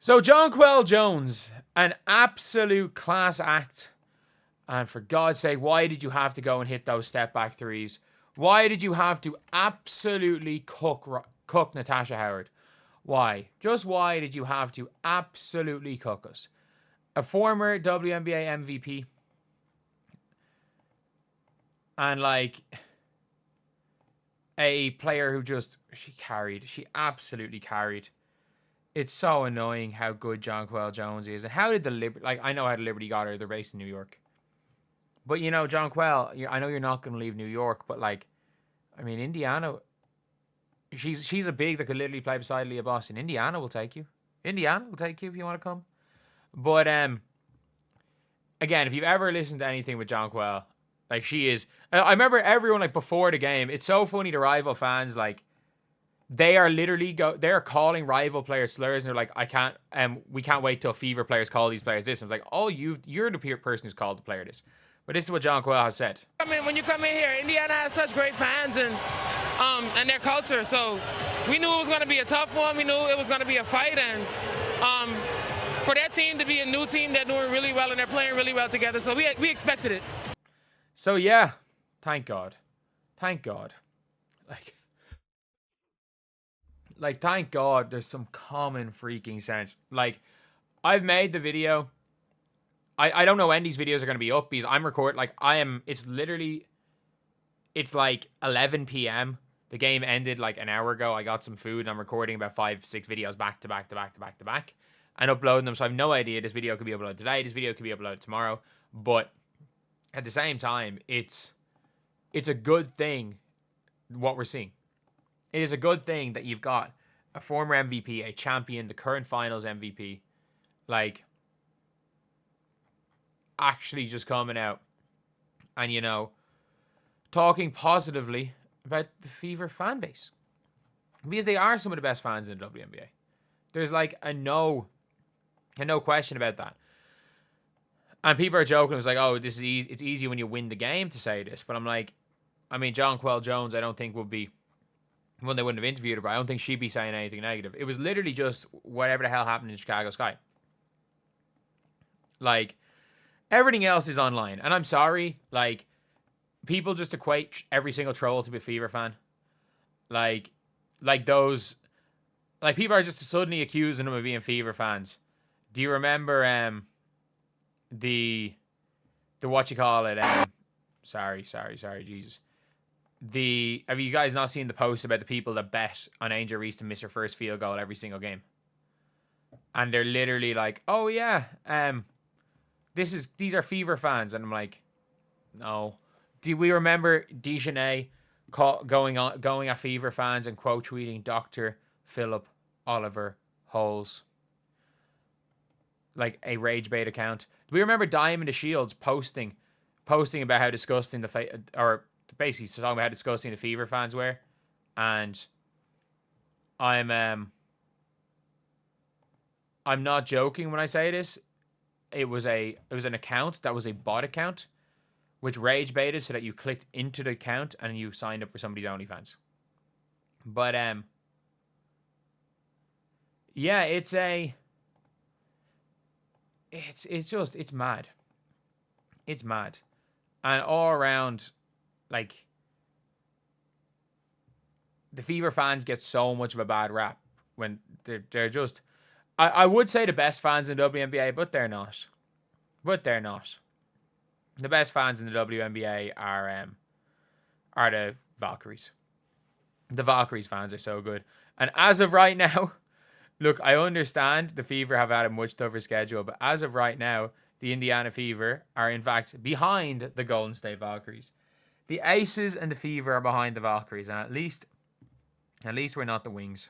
So Jonquel Jones, an absolute class act. And for God's sake, why did you have to go and hit those step back threes? Why did you have to absolutely cook Natasha Howard? Why? Just why did you have to absolutely cook us? A former WNBA MVP. And like a player who just, she absolutely carried. It's so annoying how good Jonquel Jones is. And how did the Liberty, I know how the Liberty got her, they're based in New York. But you know, Jonquel, I know you're not going to leave New York, but Indiana, she's a big that could literally play beside Leah Boston. Indiana will take you. Indiana will take you if you want to come. But again, if you've ever listened to anything with Jonquel, she is. I remember everyone before the game. It's so funny. The rival fans they are literally they are calling rival players slurs, and they're like, I can't. We can't wait till Fever players call these players this. And it's like, oh, you're the person who's called the player this. But this is what Jonquel has said. When you come in here, Indiana has such great fans and their culture. So we knew it was going to be a tough one. We knew it was going to be a fight. And for their team to be a new team, they're doing really well and they're playing really well together. So we expected it. So yeah, thank God. Thank God. Thank God there's some common freaking sense. I've made the video. I don't know when these videos are going to be up because I'm recording. It's like 11 p.m. The game ended an hour ago. I got some food and I'm recording about 5-6 videos back to back and uploading them. So I have no idea. This video could be uploaded today. This video could be uploaded tomorrow. But at the same time, it's a good thing what we're seeing. It is a good thing that you've got a former MVP, a champion, the current finals MVP, actually just coming out and, talking positively about the Fever fan base. Because they are some of the best fans in the WNBA. There's a no question about that. And people are joking. It was oh, this is easy. It's easy when you win the game to say this. But I'm Jonquel Jones, I don't think would be one they wouldn't have interviewed her, but I don't think she'd be saying anything negative. It was literally just whatever the hell happened in Chicago Sky. Everything else is online. And I'm sorry, people just equate every single troll to be a Fever fan. Those people are just suddenly accusing them of being Fever fans. Do you remember the what you call it? Sorry, Jesus. Have you guys not seen the post about the people that bet on Angel Reese to miss her first field goal every single game? And they're literally oh yeah, these are Fever fans, and I'm no. Do we remember Dejanay going at Fever fans and quote tweeting Dr. Philip Oliver Holes, a rage bait account? Do we remember Diamond the Shields posting about how disgusting or basically talking about how disgusting the Fever fans were? And I'm not joking when I say this. It was an account that was a bot account, which rage baited so that you clicked into the account and you signed up for somebody's OnlyFans. But yeah, it's mad. It's mad, and all around, the Fever fans get so much of a bad rap when they're just. I would say the best fans in the WNBA, but they're not. The best fans in the WNBA are the Valkyries. The Valkyries fans are so good. And as of right now, look, I understand the Fever have had a much tougher schedule, but as of right now, the Indiana Fever are in fact behind the Golden State Valkyries. The Aces and the Fever are behind the Valkyries, and at least we're not the Wings.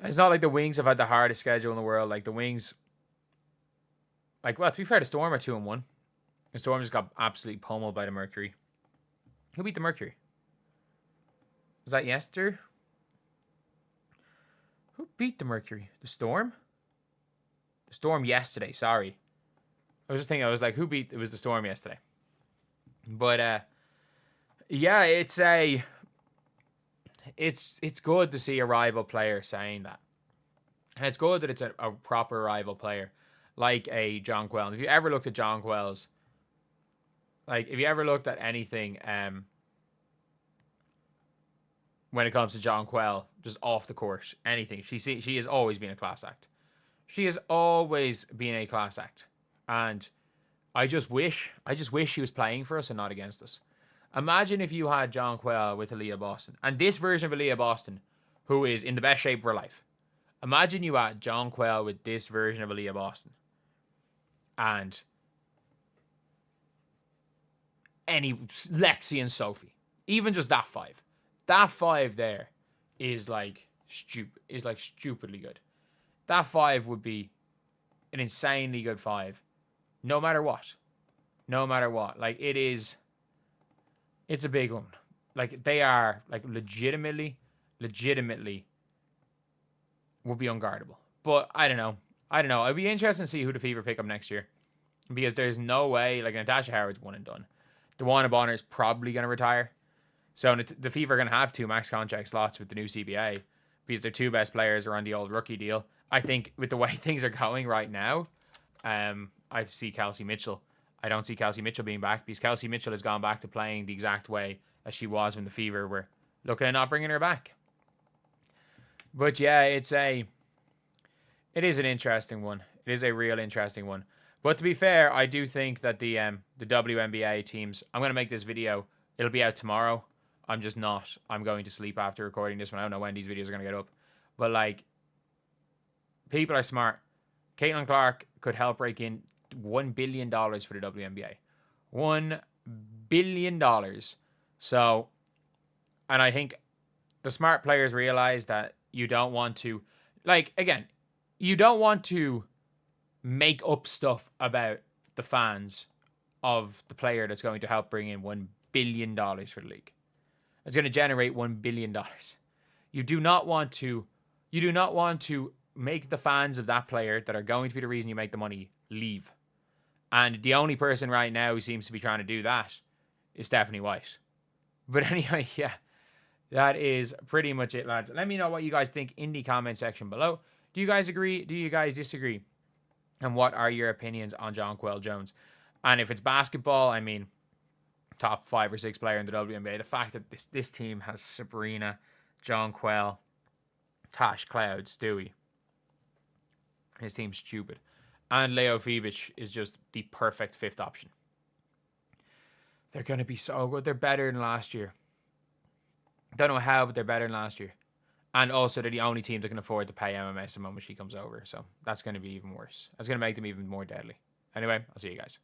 It's not like the Wings have had the hardest schedule in the world. The Wings, to be fair, the Storm are 2-1. The Storm just got absolutely pummeled by the Mercury. Who beat the Mercury? Was that yesterday? Who beat the Mercury? The Storm? The Storm yesterday, sorry. I was just thinking, who beat... It was the Storm yesterday. But, yeah, it's it's good to see a rival player saying that. And it's good that it's a proper rival player, like a Jonquel. If you ever looked at Jonquel's, like, if you ever looked at anything when it comes to Jonquel, just off the court, anything, she has always been a class act. She has always been a class act. And I just wish she was playing for us and not against us. Imagine if you had Jonquel with Aaliyah Boston. And this version of Aaliyah Boston, who is in the best shape of her life. Imagine you had Jonquel with this version of Aaliyah Boston. And any Lexi and Sophie. Even just that five. That five there is like stupidly good. That five would be an insanely good five. No matter what. No matter what. Like, it's a big one. Like, they are, like, legitimately would be unguardable. But I don't know. It'd be interesting to see who the Fever pick up next year. Because there's no way, like, Natasha Howard's one and done. DeWanna Bonner is probably going to retire. So the Fever are going to have 2 max contract slots with the new CBA. Because their 2 best players are on the old rookie deal. I think with the way things are going right now, I see Kelsey Mitchell. I don't see Kelsey Mitchell being back because Kelsey Mitchell has gone back to playing the exact way as she was when the Fever were looking at not bringing her back. But yeah, it is an interesting one. It is a real interesting one. But to be fair, I do think that the WNBA teams, I'm going to make this video. It'll be out tomorrow. I'm just not. I'm going to sleep after recording this one. I don't know when these videos are going to get up. But, like, people are smart. Caitlin Clark could help break in $1 billion for the WNBA. $1 billion. So, and I think the smart players realize that you don't want to, like, again, you don't want to make up stuff about the fans of the player that's going to help bring in $1 billion for the league. It's going to generate $1 billion. You do not want to make the fans of that player that are going to be the reason you make the money leave. And the only person right now who seems to be trying to do that is Stephanie White. But anyway, yeah, that is pretty much it, lads. Let me know what you guys think in the comment section below. Do you guys agree? Do you guys disagree? And what are your opinions on Jonquel Jones? And if it's basketball, I mean, top 5 or 6 player in the WNBA. The fact that this team has Breanna, Jonquel, Tash, Cloud, Stewie. His team's stupid. And Leo Fibic is just the perfect 5th option. They're going to be so good. They're better than last year. Don't know how, but they're better than last year. And also, they're the only team that can afford to pay MMS the moment she comes over. So that's going to be even worse. That's going to make them even more deadly. Anyway, I'll see you guys.